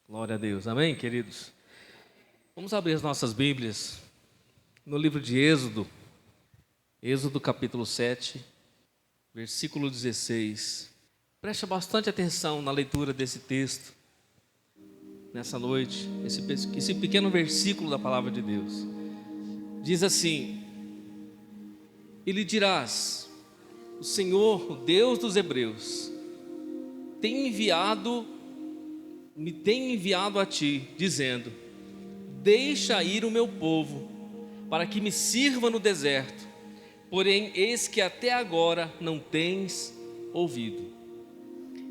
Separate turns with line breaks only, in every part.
Glória a Deus, amém, queridos? Vamos abrir as nossas Bíblias no livro de Êxodo, Êxodo capítulo 7, versículo 16. Preste bastante atenção na leitura desse texto, nessa noite, esse pequeno versículo da palavra de Deus. Diz assim: E lhe dirás, o Senhor, o Deus dos Hebreus, me tem enviado a ti, dizendo: deixa ir o meu povo, para que me sirva no deserto. Porém, eis que até agora não tens ouvido.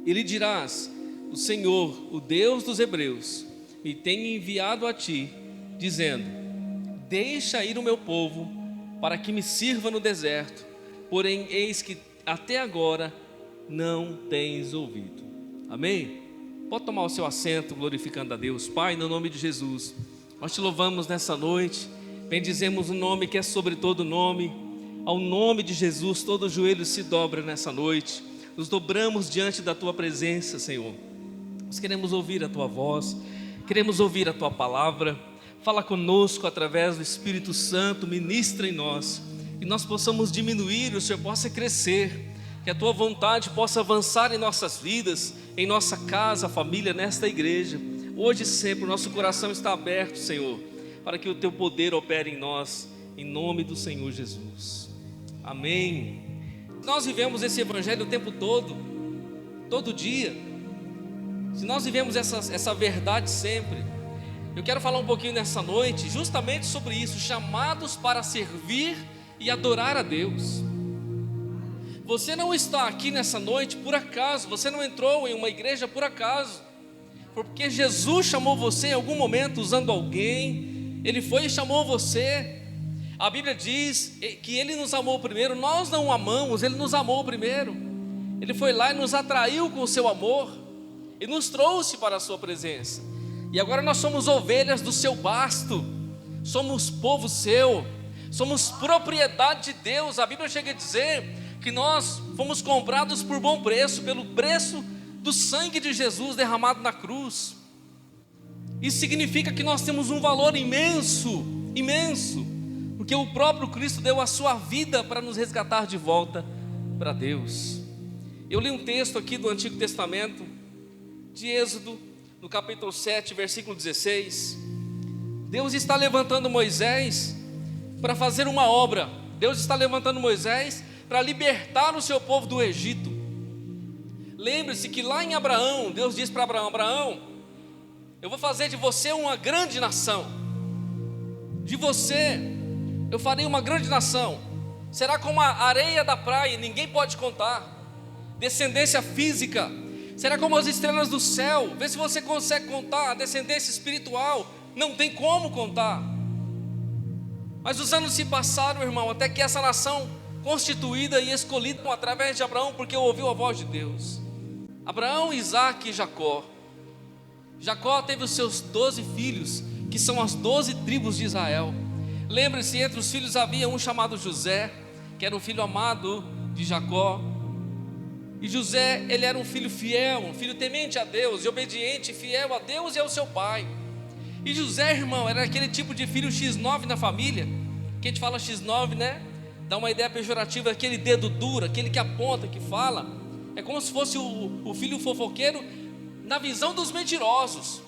E lhe dirás: o Senhor, o Deus dos Hebreus, me tem enviado a ti, dizendo: deixa ir o meu povo, para que me sirva no deserto. Porém, eis que até agora não tens ouvido. Amém? Pode tomar o seu assento, glorificando a Deus. Pai, no nome de Jesus, nós te louvamos nessa noite, bendizemos o nome que é sobre todo nome. Ao nome de Jesus, todo joelho se dobra nessa noite. Nos dobramos diante da tua presença, Senhor. Nós queremos ouvir a tua voz, queremos ouvir a tua palavra. Fala conosco através do Espírito Santo, ministra em nós, que nós possamos diminuir e o Senhor possa crescer, que a tua vontade possa avançar em nossas vidas, em nossa casa, família, nesta igreja. Hoje e sempre o nosso coração está aberto, Senhor, para que o teu poder opere em nós, em nome do Senhor Jesus. Amém. Nós vivemos esse evangelho o tempo todo dia. Se nós vivemos essa verdade sempre, eu quero falar um pouquinho nessa noite justamente sobre isso, chamados para servir e adorar a Deus. Você não está aqui nessa noite por acaso, você não entrou em uma igreja por acaso, porque Jesus chamou você em algum momento usando alguém, Ele foi e chamou você. A Bíblia diz que Ele nos amou primeiro, nós não o amamos, Ele nos amou primeiro. Ele foi lá e nos atraiu com o seu amor, e nos trouxe para a sua presença. E agora nós somos ovelhas do seu pasto, somos povo seu, somos propriedade de Deus. A Bíblia chega a dizer que nós fomos comprados por bom preço, pelo preço do sangue de Jesus derramado na cruz. Isso significa que nós temos um valor imenso, porque o próprio Cristo deu a sua vida para nos resgatar de volta para Deus. Eu li um texto aqui do Antigo Testamento, de Êxodo, no capítulo 7, versículo 16. Deus está levantando Moisés para fazer uma obra. Deus está levantando Moisés para libertar o seu povo do Egito. Lembre-se que lá em Abraão, Deus diz para Abraão: Abraão, eu vou fazer de você uma grande nação. De você eu farei uma grande nação. Será como a areia da praia, ninguém pode contar. Descendência física. Será como as estrelas do céu. Vê se você consegue contar. A descendência espiritual, não tem como contar. Mas os anos se passaram, irmão, até que essa nação constituída e escolhida através de Abraão, porque ouviu a voz de Deus. Abraão, Isaque e Jacó. Jacó teve os seus 12 filhos, que são as 12 tribos de Israel. Lembre-se, entre os filhos havia um chamado José, que era um filho amado de Jacó. E José, ele era um filho fiel, um filho temente a Deus, e obediente, fiel a Deus e ao seu pai. E José, irmão, era aquele tipo de filho X9 na família, que a gente fala X9, né? Dá uma ideia pejorativa, aquele dedo duro, aquele que aponta, que fala. É como se fosse o filho fofoqueiro na visão dos mentirosos,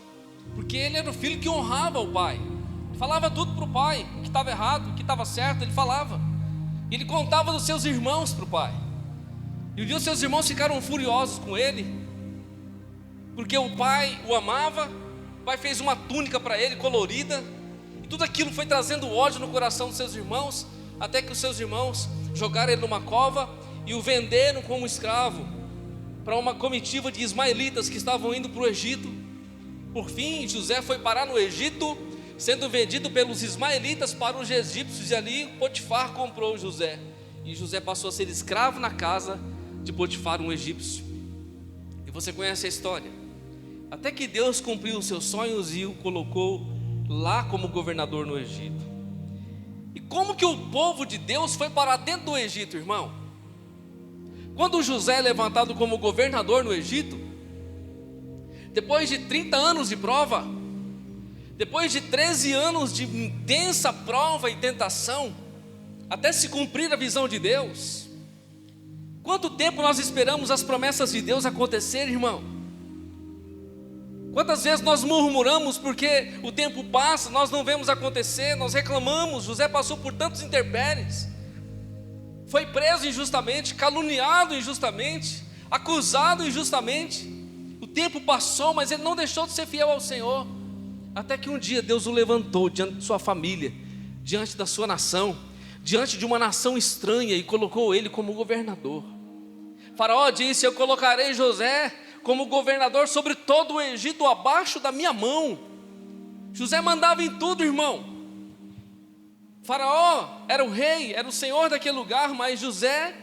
porque ele era o filho que honrava o pai, falava tudo para o pai, o que estava errado, o que estava certo, ele falava. Ele contava dos seus irmãos para o pai. E um dia os seus irmãos ficaram furiosos com ele, porque o pai o amava. O pai fez uma túnica para ele colorida, e tudo aquilo foi trazendo ódio no coração dos seus irmãos, até que os seus irmãos jogaram ele numa cova e o venderam como escravo para uma comitiva de ismaelitas que estavam indo para o Egito. Por fim, José foi parar no Egito, sendo vendido pelos ismaelitas para os egípcios, e ali Potifar comprou José, e José passou a ser escravo na casa de Potifar, um egípcio. E você conhece a história, até que Deus cumpriu os seus sonhos e o colocou lá como governador no Egito. E como que o povo de Deus foi parar dentro do Egito, irmão? Quando José é levantado como governador no Egito, depois de 30 anos de prova, depois de 13 anos de intensa prova e tentação, até se cumprir a visão de Deus. Quanto tempo nós esperamos as promessas de Deus acontecerem, irmão? Quantas vezes nós murmuramos porque o tempo passa, nós não vemos acontecer, nós reclamamos. José passou por tantos intempéries, foi preso injustamente, caluniado injustamente, acusado injustamente. O tempo passou, mas ele não deixou de ser fiel ao Senhor, até que um dia Deus o levantou diante de sua família, diante da sua nação, diante de uma nação estranha, e colocou ele como governador. Faraó disse: eu colocarei José como governador sobre todo o Egito, abaixo da minha mão. José mandava em tudo, irmão. Faraó era o rei, era o senhor daquele lugar, mas José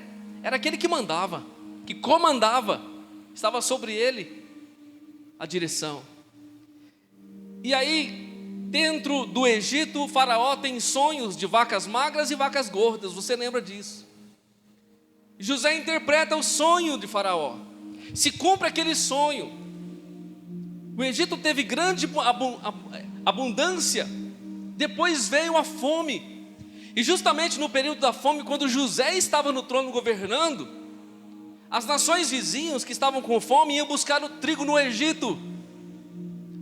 era aquele que mandava, que comandava, estava sobre ele a direção. E aí, dentro do Egito, o Faraó tem sonhos de vacas magras e vacas gordas, você lembra disso? José interpreta o sonho de Faraó, se cumpre aquele sonho. O Egito teve grande abundância, depois veio a fome, e justamente no período da fome, quando José estava no trono governando, as nações vizinhas que estavam com fome iam buscar o trigo no Egito,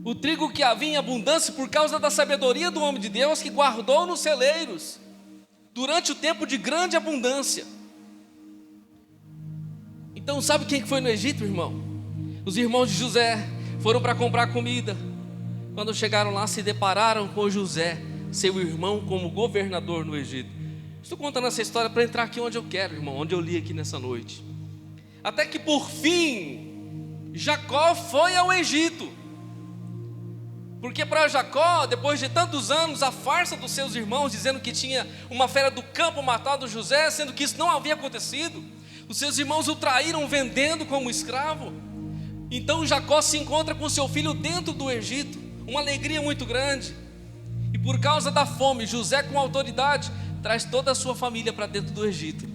o trigo que havia em abundância por causa da sabedoria do homem de Deus, que guardou nos celeiros durante o tempo de grande abundância. Então sabe quem foi no Egito, irmão? Os irmãos de José foram para comprar comida. Quando chegaram lá, se depararam com José, seu irmão, como governador no Egito. Estou contando essa história para entrar aqui onde eu quero, irmão, onde eu li aqui nessa noite. Até que por fim, Jacó foi ao Egito. Porque para Jacó, depois de tantos anos, a farsa dos seus irmãos, dizendo que tinha uma fera do campo matado José, sendo que isso não havia acontecido, os seus irmãos o traíram vendendo como escravo. Então Jacó se encontra com seu filho dentro do Egito, uma alegria muito grande. E por causa da fome, José, com autoridade, traz toda a sua família para dentro do Egito.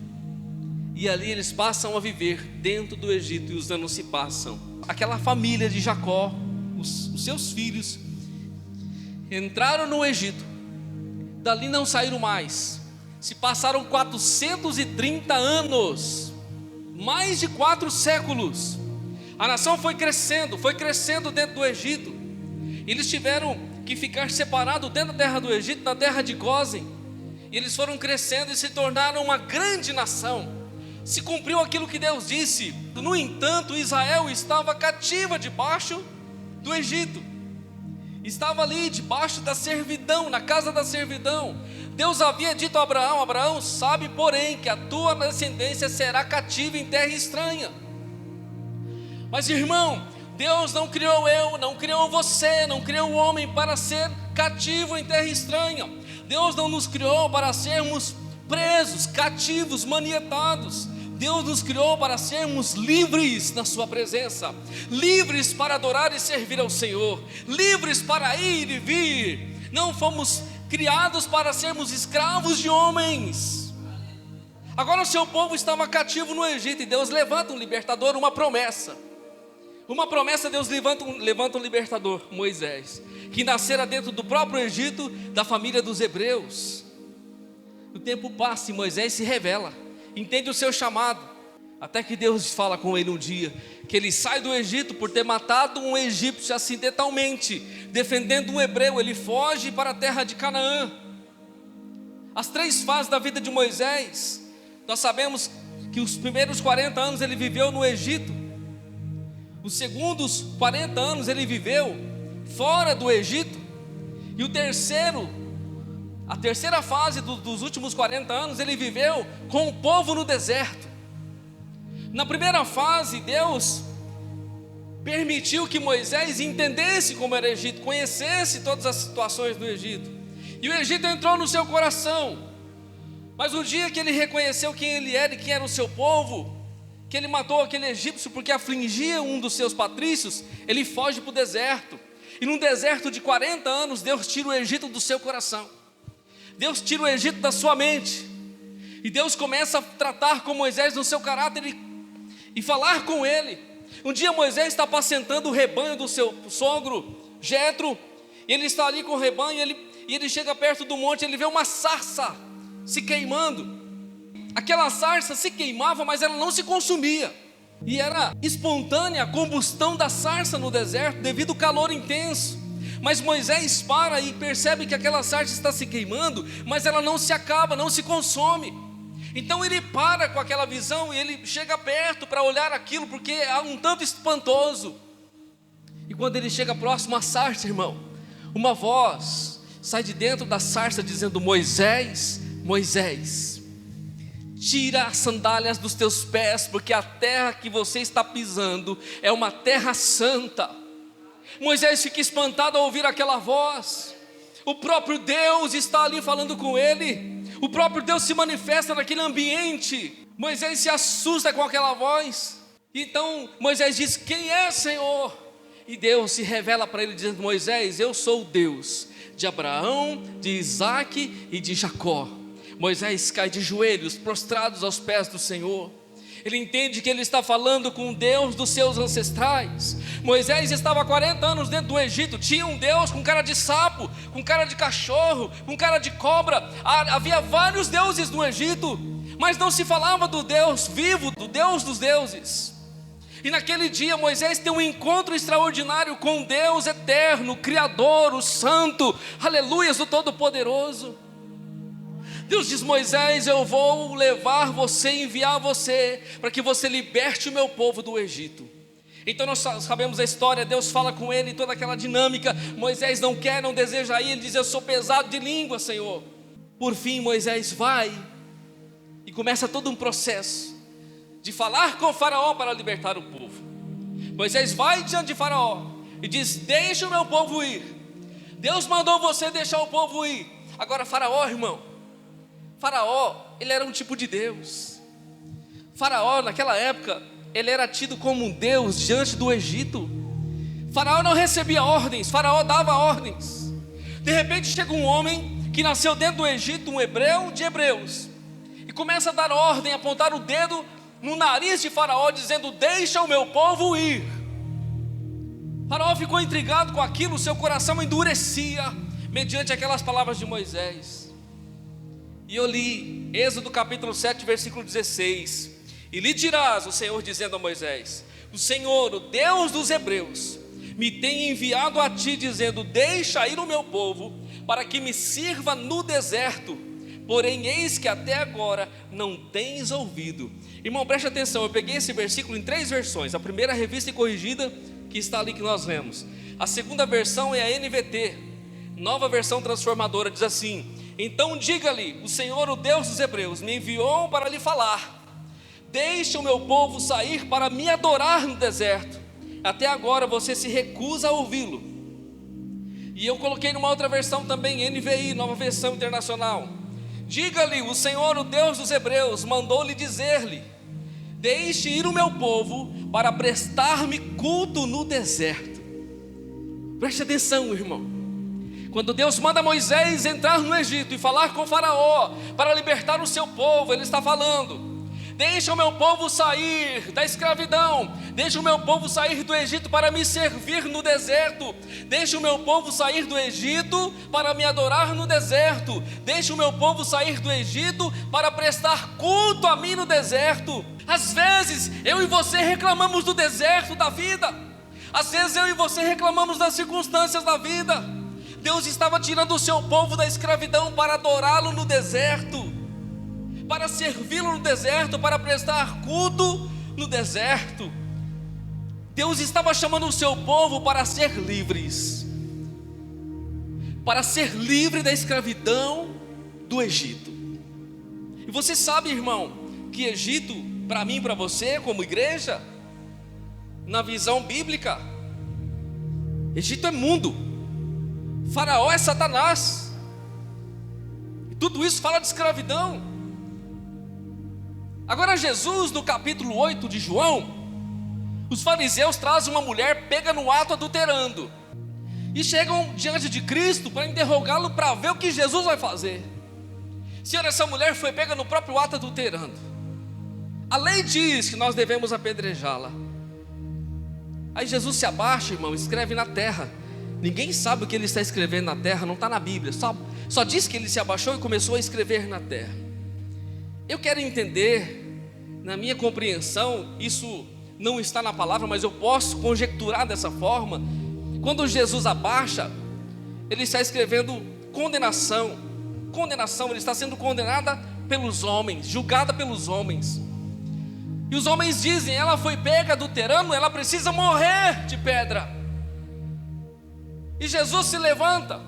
E ali eles passam a viver dentro do Egito, e os anos se passam. Aquela família de Jacó, os seus filhos, entraram no Egito, dali não saíram mais. Se passaram 430 anos, mais de 4 séculos. A nação foi crescendo dentro do Egito. Eles tiveram que ficar separados dentro da terra do Egito, na terra de Gósen. E eles foram crescendo e se tornaram uma grande nação. Se cumpriu aquilo que Deus disse. No entanto, Israel estava cativa debaixo do Egito. Estava ali debaixo da servidão, na casa da servidão. Deus havia dito a Abraão: Abraão, sabe porém que a tua descendência será cativa em terra estranha. Mas irmão, Deus não criou eu, não criou você, não criou o homem para ser cativo em terra estranha. Deus não nos criou para sermos presos, cativos, manietados. Deus nos criou para sermos livres na sua presença, livres para adorar e servir ao Senhor, livres para ir e vir. Não fomos criados para sermos escravos de homens. Agora o seu povo estava cativo no Egito, e Deus levanta um libertador, uma promessa. Deus levanta um libertador, Moisés, que nascera dentro do próprio Egito, da família dos hebreus. O tempo passa e Moisés se revela, entende o seu chamado, até que Deus fala com ele um dia, que ele sai do Egito por ter matado um egípcio acidentalmente, defendendo um hebreu. Ele foge para a terra de Canaã. As 3 fases da vida de Moisés, nós sabemos que os primeiros 40 anos ele viveu no Egito, os segundos 40 anos ele viveu fora do Egito, e a terceira fase dos últimos 40 anos ele viveu com o povo no deserto. Na primeira fase, Deus permitiu que Moisés entendesse como era o Egito, conhecesse todas as situações do Egito, e o Egito entrou no seu coração. Mas o dia que ele reconheceu quem ele era e quem era o seu povo, que ele matou aquele egípcio porque afligia um dos seus patrícios, ele foge para o deserto. E num deserto de 40 anos, Deus tira o Egito do seu coração, Deus tira o Egito da sua mente, e Deus começa a tratar com Moisés no seu caráter e falar com ele. Um dia Moisés está apacentando o rebanho do seu sogro Jetro, e ele está ali com o rebanho, e ele chega perto do monte, ele vê uma sarça se queimando. Aquela sarça se queimava, mas ela não se consumia, e era espontânea a combustão da sarça no deserto, devido ao calor intenso. Mas Moisés para e percebe que aquela sarça está se queimando, mas ela não se acaba, não se consome. Então ele para com aquela visão e ele chega perto para olhar aquilo, porque é um tanto espantoso. E quando ele chega próximo à sarça, irmão, uma voz sai de dentro da sarça dizendo: Moisés, Moisés, tira as sandálias dos teus pés, porque a terra que você está pisando é uma terra santa. Moisés fica espantado ao ouvir aquela voz. O próprio Deus está ali falando com ele. O próprio Deus se manifesta naquele ambiente. Moisés se assusta com aquela voz. Então Moisés diz: quem é, Senhor? E Deus se revela para ele dizendo: Moisés, eu sou o Deus de Abraão, de Isaque e de Jacó. Moisés cai de joelhos, prostrados aos pés do Senhor. Ele entende que ele está falando com o Deus dos seus ancestrais. Moisés estava há 40 anos dentro do Egito. Tinha um Deus com cara de sapo, com cara de cachorro, com cara de cobra. Havia vários deuses no Egito, mas não se falava do Deus vivo, do Deus dos deuses. E naquele dia Moisés tem um encontro extraordinário com Deus eterno, o Criador, o Santo, aleluias, o Todo-Poderoso. Deus diz: Moisés, eu vou levar você, enviar você, para que você liberte o meu povo do Egito. Então nós sabemos a história. Deus fala com ele, toda aquela dinâmica. Moisés não quer, não deseja ir. Ele diz: eu sou pesado de língua, Senhor. Por fim Moisés vai, e começa todo um processo de falar com Faraó para libertar o povo. Moisés vai diante de Faraó e diz: deixa o meu povo ir. Deus mandou você deixar o povo ir. Agora Faraó, irmão, Faraó, ele era um tipo de Deus. Faraó, naquela época, ele era tido como um Deus diante do Egito. Faraó não recebia ordens, Faraó dava ordens. De repente chega um homem que nasceu dentro do Egito, um hebreu de hebreus, e começa a dar ordem, apontar o dedo no nariz de Faraó, dizendo: deixa o meu povo ir. Faraó ficou intrigado com aquilo, seu coração endurecia mediante aquelas palavras de Moisés. E eu li Êxodo capítulo 7, versículo 16: e lhe dirás, o Senhor dizendo a Moisés: o Senhor, o Deus dos hebreus, me tem enviado a ti, dizendo: deixa ir o meu povo, para que me sirva no deserto, porém eis que até agora não tens ouvido. Irmão, preste atenção, eu peguei esse versículo em 3 versões. A primeira, revista e corrigida, que está ali que nós lemos. A segunda versão é a NVT, nova versão transformadora, diz assim: então diga-lhe, o Senhor, o Deus dos hebreus, me enviou para lhe falar: deixe o meu povo sair para me adorar no deserto. Até agora você se recusa a ouvi-lo. E eu coloquei numa outra versão também, NVI, nova versão internacional: diga-lhe, o Senhor, o Deus dos hebreus, mandou-lhe dizer-lhe: deixe ir o meu povo para prestar-me culto no deserto. Preste atenção, irmão. Quando Deus manda Moisés entrar no Egito e falar com Faraó para libertar o seu povo, Ele está falando: deixa o meu povo sair da escravidão, deixa o meu povo sair do Egito para me servir no deserto, deixa o meu povo sair do Egito para me adorar no deserto, deixa o meu povo sair do Egito para prestar culto a mim no deserto. Às vezes eu e você reclamamos do deserto da vida, às vezes eu e você reclamamos das circunstâncias da vida. Deus estava tirando o seu povo da escravidão para adorá-lo no deserto, para servi-lo no deserto, para prestar culto no deserto. Deus estava chamando o seu povo para ser livres, para ser livre da escravidão do Egito. E você sabe, irmão, que Egito, para mim e para você, como igreja, na visão bíblica, Egito é mundo. Faraó é Satanás. E tudo isso fala de escravidão. Agora Jesus, no capítulo 8 de João, os fariseus trazem uma mulher pega no ato adulterando, e chegam diante de Cristo para interrogá-lo, para ver o que Jesus vai fazer. Senhor, essa mulher foi pega no próprio ato adulterando. A lei diz que nós devemos apedrejá-la. Aí Jesus se abaixa, irmão, escreve na terra. Ninguém sabe o que ele está escrevendo na terra, não está na Bíblia, só diz que ele se abaixou e começou a escrever na terra. Eu quero entender, na minha compreensão, isso não está na palavra, mas eu posso conjecturar dessa forma. Quando Jesus abaixa, ele está escrevendo condenação. Condenação, ele está sendo condenada pelos homens, julgada pelos homens. E os homens dizem: ela foi pega adulterando, ela precisa morrer de pedra. E Jesus se levanta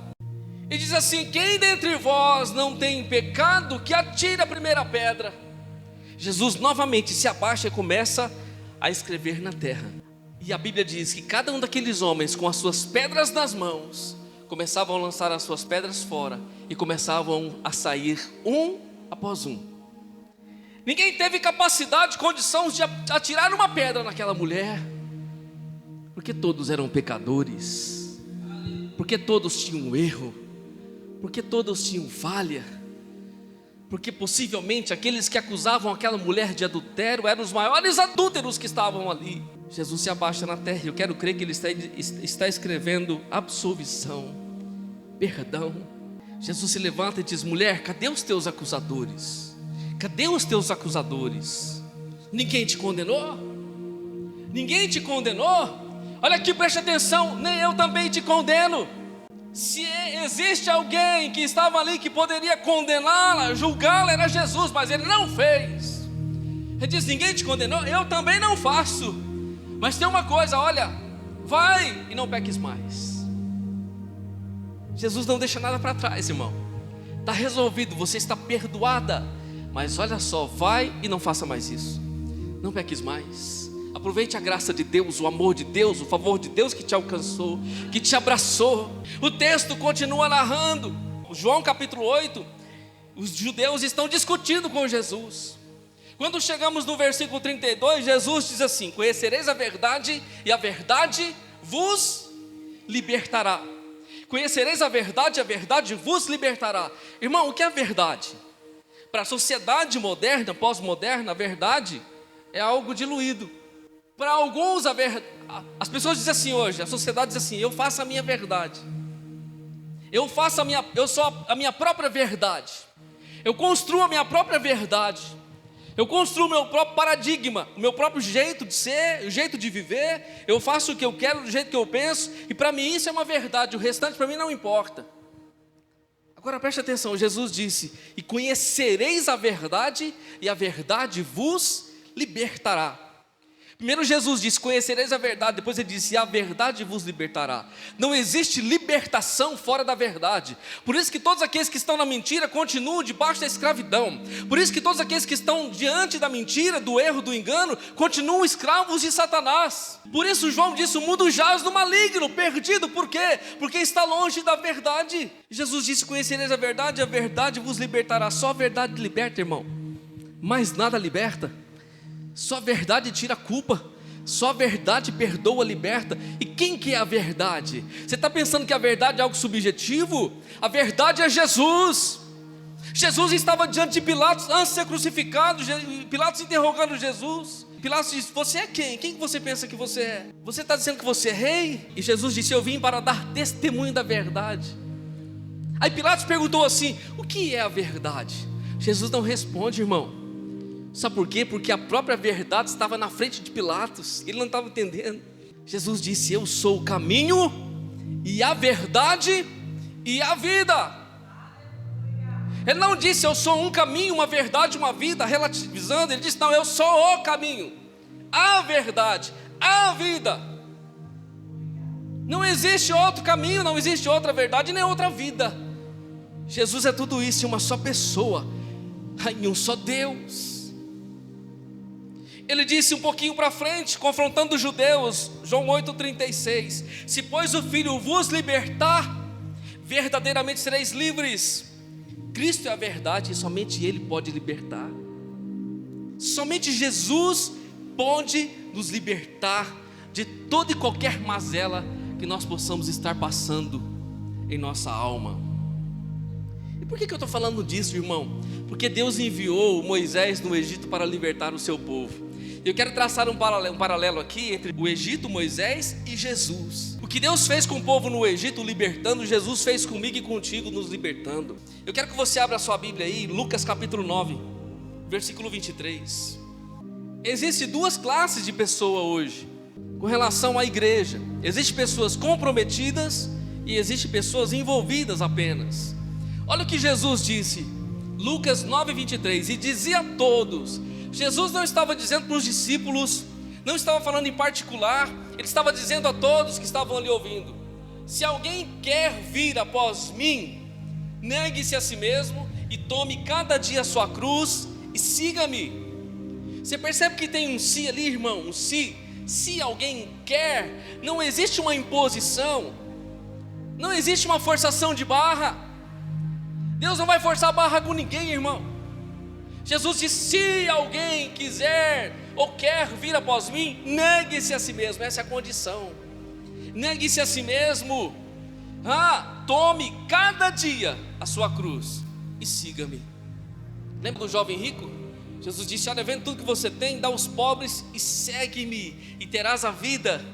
e diz assim: quem dentre vós não tem pecado, que atire a primeira pedra. Jesus novamente se abaixa e começa a escrever na terra. E a Bíblia diz que cada um daqueles homens, com as suas pedras nas mãos, começavam a lançar as suas pedras fora e começavam a sair um após um. Ninguém teve capacidade, condição de atirar uma pedra naquela mulher, porque todos eram pecadores, porque todos tinham erro, porque todos tinham falha, porque possivelmente aqueles que acusavam aquela mulher de adultério eram os maiores adúlteros que estavam ali. Jesus se abaixa na terra e eu quero crer que ele está escrevendo absolvição, perdão. Jesus se levanta e diz: mulher, cadê os teus acusadores? Cadê os teus acusadores? Ninguém te condenou? Ninguém te condenou? Olha aqui, preste atenção, nem eu também te condeno. Se existe alguém que estava ali que poderia condená-la, julgá-la, era Jesus, mas ele não fez. Ele diz: ninguém te condenou, eu também não faço. Mas tem uma coisa, olha, vai e não peques mais. Jesus não deixa nada para trás, irmão. Está resolvido, você está perdoada. Mas olha só, vai e não faça mais isso. Não peques mais. Aproveite a graça de Deus, o amor de Deus, o favor de Deus que te alcançou, que te abraçou. O texto continua narrando. João capítulo 8, os judeus estão discutindo com Jesus. Quando chegamos no versículo 32, Jesus diz assim: conhecereis a verdade e a verdade vos libertará. Conhecereis a verdade vos libertará. Irmão, o que é a verdade? Para a sociedade moderna, pós-moderna, a verdade é algo diluído. Para alguns, as pessoas dizem assim hoje, a sociedade diz assim: eu faço a minha verdade, eu sou a minha própria verdade, eu construo a minha própria verdade, eu construo o meu próprio paradigma, o meu próprio jeito de ser, o jeito de viver, eu faço o que eu quero, do jeito que eu penso, e para mim isso é uma verdade, o restante para mim não importa. Agora preste atenção, Jesus disse: e conhecereis a verdade, e a verdade vos libertará. Primeiro Jesus disse: conhecereis a verdade. Depois ele disse: e a verdade vos libertará. Não existe libertação fora da verdade. Por isso que todos aqueles que estão na mentira continuam debaixo da escravidão. Por isso que todos aqueles que estão diante da mentira, do erro, do engano, continuam escravos de Satanás. Por isso João disse: o mundo jaz no maligno, perdido. Por quê? Porque está longe da verdade. Jesus disse: conhecereis a verdade vos libertará. Só a verdade liberta, irmão. Mais nada liberta. Só a verdade tira a culpa. Só a verdade perdoa, liberta. E quem que é a verdade? Você está pensando que a verdade é algo subjetivo? A verdade é Jesus. Jesus estava diante de Pilatos antes de ser crucificado. Pilatos interrogando Jesus. Pilatos disse: você é quem? Quem que você pensa que você é? Você está dizendo que você é rei? E Jesus disse: eu vim para dar testemunho da verdade. Aí Pilatos perguntou assim: o que é a verdade? Jesus não responde, irmão. Sabe por quê? Porque a própria verdade estava na frente de Pilatos. Ele não estava entendendo. Jesus disse: eu sou o caminho e a verdade e a vida. Ele não disse: eu sou um caminho, uma verdade, uma vida, relativizando. Ele disse: não, eu sou o caminho, a verdade, a vida. Não existe outro caminho, não existe outra verdade, nem outra vida. Jesus é tudo isso em uma só pessoa, em um só Deus. Ele disse um pouquinho para frente, confrontando os judeus, João 8,36: se pois o Filho vos libertar, verdadeiramente sereis livres. Cristo é a verdade e somente Ele pode libertar. Somente Jesus pode nos libertar de toda e qualquer mazela que nós possamos estar passando em nossa alma. E por que eu estou falando disso, irmão? Porque Deus enviou Moisés no Egito para libertar o seu povo. Eu quero traçar um paralelo aqui entre o Egito, Moisés e Jesus. O que Deus fez com o povo no Egito, libertando, Jesus fez comigo e contigo, nos libertando. Eu quero que você abra a sua Bíblia aí, Lucas capítulo 9, versículo 23. Existem duas classes de pessoa hoje, com relação à igreja. Existem pessoas comprometidas e existem pessoas envolvidas apenas. Olha o que Jesus disse, Lucas 9, 23, e dizia a todos. Jesus não estava dizendo para os discípulos, não estava falando em particular, ele estava dizendo a todos que estavam ali ouvindo: se alguém quer vir após mim, negue-se a si mesmo e tome cada dia a sua cruz e siga-me. Você percebe que tem um se ali, irmão, um se. Se alguém quer, não existe uma imposição, não existe uma forçação de barra. Deus não vai forçar barra com ninguém, irmão. Jesus disse: se alguém quiser ou quer vir após mim, negue-se a si mesmo. Essa é a condição. Negue-se a si mesmo. Tome cada dia a sua cruz e siga-me. Lembra do jovem rico? Jesus disse: olha, vendo tudo que você tem, dá aos pobres e segue-me, e terás a vida.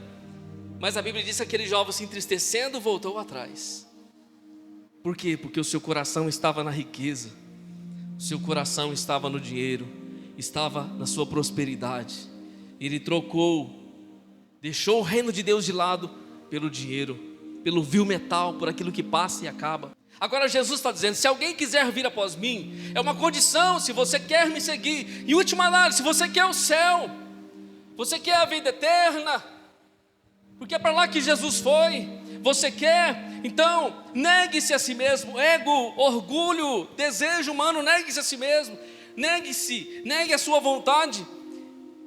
Mas a Bíblia diz que aquele jovem, se entristecendo, voltou atrás. Por quê? Porque o seu coração estava na riqueza, o seu coração estava no dinheiro, estava na sua prosperidade. Ele trocou, deixou o reino de Deus de lado pelo dinheiro, pelo vil metal, por aquilo que passa e acaba. Agora Jesus está dizendo: se alguém quiser vir após mim, é uma condição, se você quer me seguir. Em última análise, se você quer o céu, você quer a vida eterna, porque é para lá que Jesus foi, você quer, então negue-se a si mesmo. Ego, orgulho, desejo humano, negue-se a si mesmo. Negue a sua vontade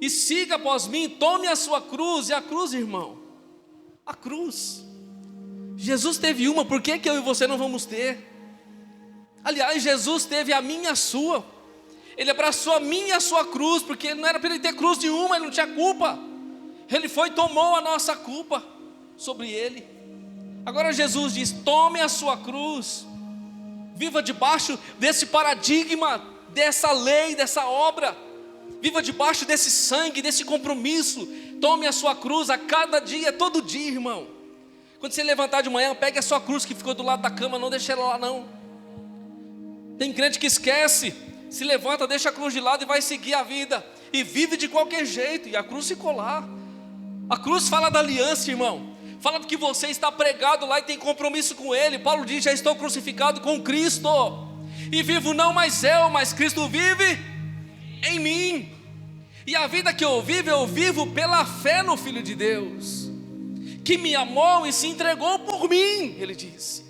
e siga após mim, tome a sua cruz. E a cruz, irmão, a cruz, Jesus teve uma, por que eu e você não vamos ter? Aliás, Jesus teve a minha e a sua. Ele abraçou a minha e a sua cruz, porque não era para ele ter cruz nenhuma, ele não tinha culpa. Ele foi e tomou a nossa culpa sobre ele. Agora Jesus diz: tome a sua cruz, viva debaixo desse paradigma, dessa lei, dessa obra, viva debaixo desse sangue, desse compromisso. Tome a sua cruz a cada dia, todo dia, irmão. Quando você levantar de manhã, pegue a sua cruz que ficou do lado da cama, não deixe ela lá não. Tem crente que esquece, se levanta, deixa a cruz de lado e vai seguir a vida, e vive de qualquer jeito, e a cruz ficou lá. A cruz fala da aliança, irmão, fala que você está pregado lá e tem compromisso com Ele. Paulo diz: já estou crucificado com Cristo, e vivo não mais eu, mas Cristo vive em mim. E a vida que eu vivo pela fé no Filho de Deus, que me amou e se entregou por mim, ele disse.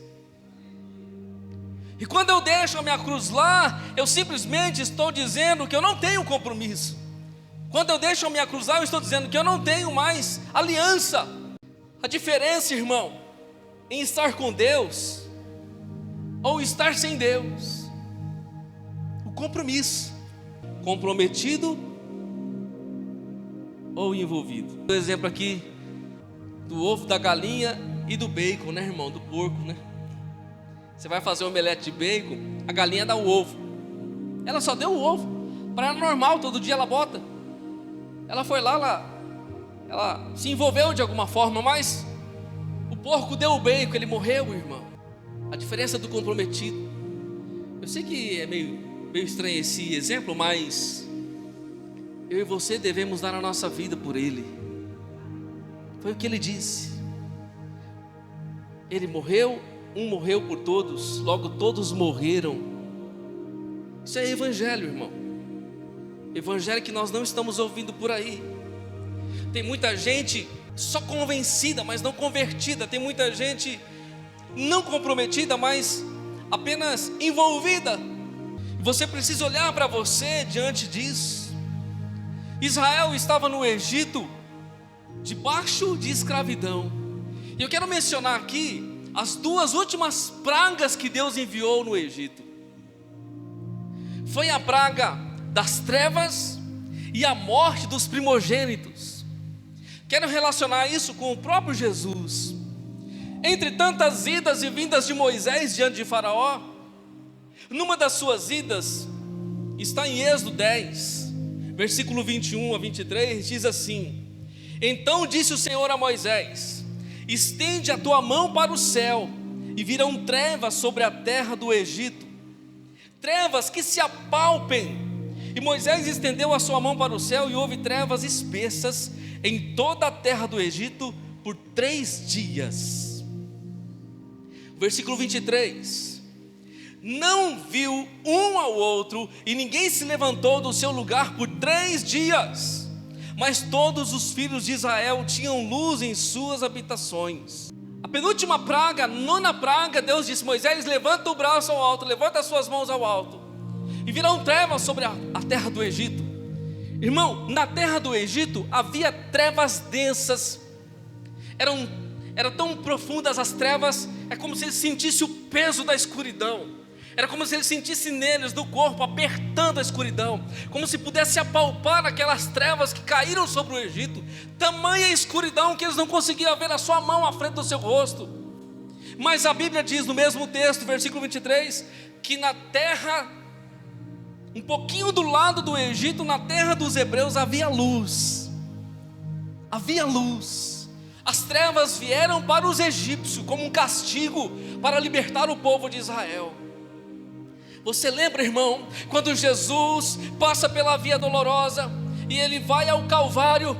E quando eu deixo a minha cruz lá, eu simplesmente estou dizendo que eu não tenho compromisso. Quando eu deixo a minha cruz lá, eu estou dizendo que eu não tenho mais aliança. A diferença, irmão, em estar com Deus ou estar sem Deus, o compromisso, comprometido ou envolvido. Um exemplo aqui do ovo, da galinha e do bacon, né, irmão? Do porco, né? Você vai fazer um omelete de bacon, a galinha dá o ovo. Ela só deu o ovo. Para ela normal, todo dia ela bota. Ela foi lá, ela se envolveu de alguma forma, mas o porco deu o bacon, ele morreu, irmão. A diferença do comprometido. Eu sei que é meio estranho esse exemplo, mas eu e você devemos dar a nossa vida por ele. Foi o que ele disse. Ele morreu, um morreu por todos, logo todos morreram. Isso é evangelho, irmão. Evangelho que nós não estamos ouvindo por aí. Tem muita gente só convencida, mas não convertida. Tem muita gente não comprometida, mas apenas envolvida. Você precisa olhar para você diante disso. Israel estava no Egito, debaixo de escravidão. E eu quero mencionar aqui as duas últimas pragas que Deus enviou no Egito. Foi a praga das trevas e a morte dos primogênitos. Quero relacionar isso com o próprio Jesus. Entre tantas idas e vindas de Moisés diante de Faraó, numa das suas idas, está em Êxodo 10, versículo 21 a 23, diz assim: Então disse o Senhor a Moisés: Estende a tua mão para o céu, e virão trevas sobre a terra do Egito, trevas que se apalpem. E Moisés estendeu a sua mão para o céu, e houve trevas espessas em toda a terra do Egito por 3 dias. Versículo 23: Não viu um ao outro, e ninguém se levantou do seu lugar por 3 dias. Mas todos os filhos de Israel tinham luz em suas habitações. A penúltima praga, a 9ª praga, Deus disse: Moisés, levanta o braço ao alto, levanta as suas mãos ao alto, e virão trevas sobre a terra do Egito. Irmão, na terra do Egito havia trevas densas, eram tão profundas as trevas, é como se ele sentisse o peso da escuridão. Era como se ele sentisse neles, no corpo, apertando a escuridão, como se pudesse apalpar aquelas trevas que caíram sobre o Egito. Tamanha escuridão que eles não conseguiam ver a sua mão à frente do seu rosto. Mas a Bíblia diz no mesmo texto, versículo 23, que na terra, um pouquinho do lado do Egito, na terra dos hebreus, havia luz. Havia luz. As trevas vieram para os egípcios como um castigo para libertar o povo de Israel. Você lembra, irmão, quando Jesus passa pela via dolorosa e ele vai ao Calvário?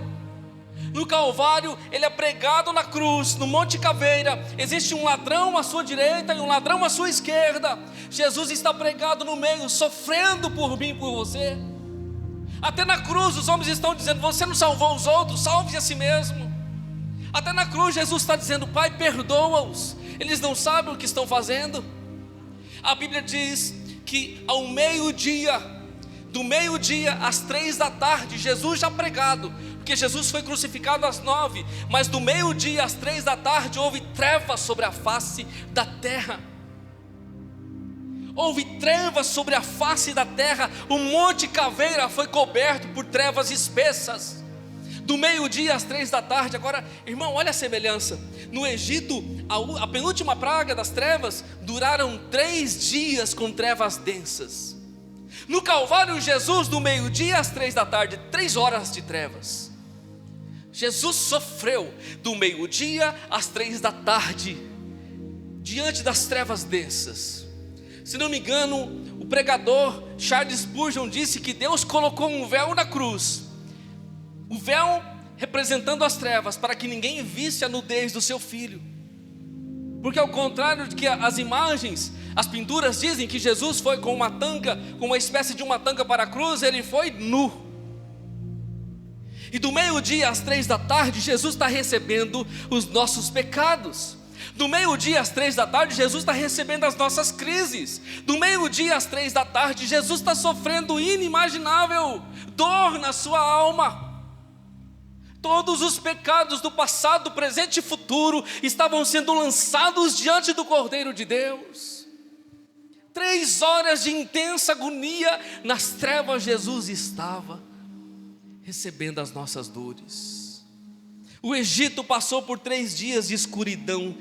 No Calvário ele é pregado na cruz, no Monte Caveira. Existe um ladrão à sua direita e um ladrão à sua esquerda. Jesus está pregado no meio, sofrendo por mim e por você. Até na cruz os homens estão dizendo: você não salvou os outros, salve a si mesmo. Até na cruz Jesus está dizendo: Pai, perdoa-os, eles não sabem o que estão fazendo. A Bíblia diz que ao meio-dia, do meio-dia às 3 da tarde, Jesus já pregado, porque Jesus foi crucificado às 9, mas do meio-dia às 3 da tarde houve trevas sobre a face da terra. Houve trevas sobre a face da terra. O Monte Caveira foi coberto por trevas espessas, do meio-dia às 3 da tarde. Agora, irmão, olha a semelhança. No Egito, a penúltima praga das trevas duraram 3 dias com trevas densas. No Calvário, Jesus, do meio-dia às 3 da tarde, 3 horas de trevas. Jesus sofreu do meio-dia às 3 da tarde, diante das trevas densas. Se não me engano, o pregador Charles Spurgeon disse que Deus colocou um véu na cruz, o véu representando as trevas, para que ninguém visse a nudez do seu filho. Porque ao contrário de que as imagens, as pinturas dizem que Jesus foi com uma tanga, com uma espécie de uma tanga para a cruz, ele foi nu. E do meio-dia às 3 da tarde, Jesus está recebendo os nossos pecados. Do meio-dia às 3 da tarde, Jesus está recebendo as nossas crises. Do meio-dia às 3 da tarde, Jesus está sofrendo inimaginável dor na sua alma. Todos os pecados do passado, presente e futuro estavam sendo lançados diante do Cordeiro de Deus. 3 horas de intensa agonia nas trevas, Jesus estava recebendo as nossas dores. O Egito passou por 3 dias de escuridão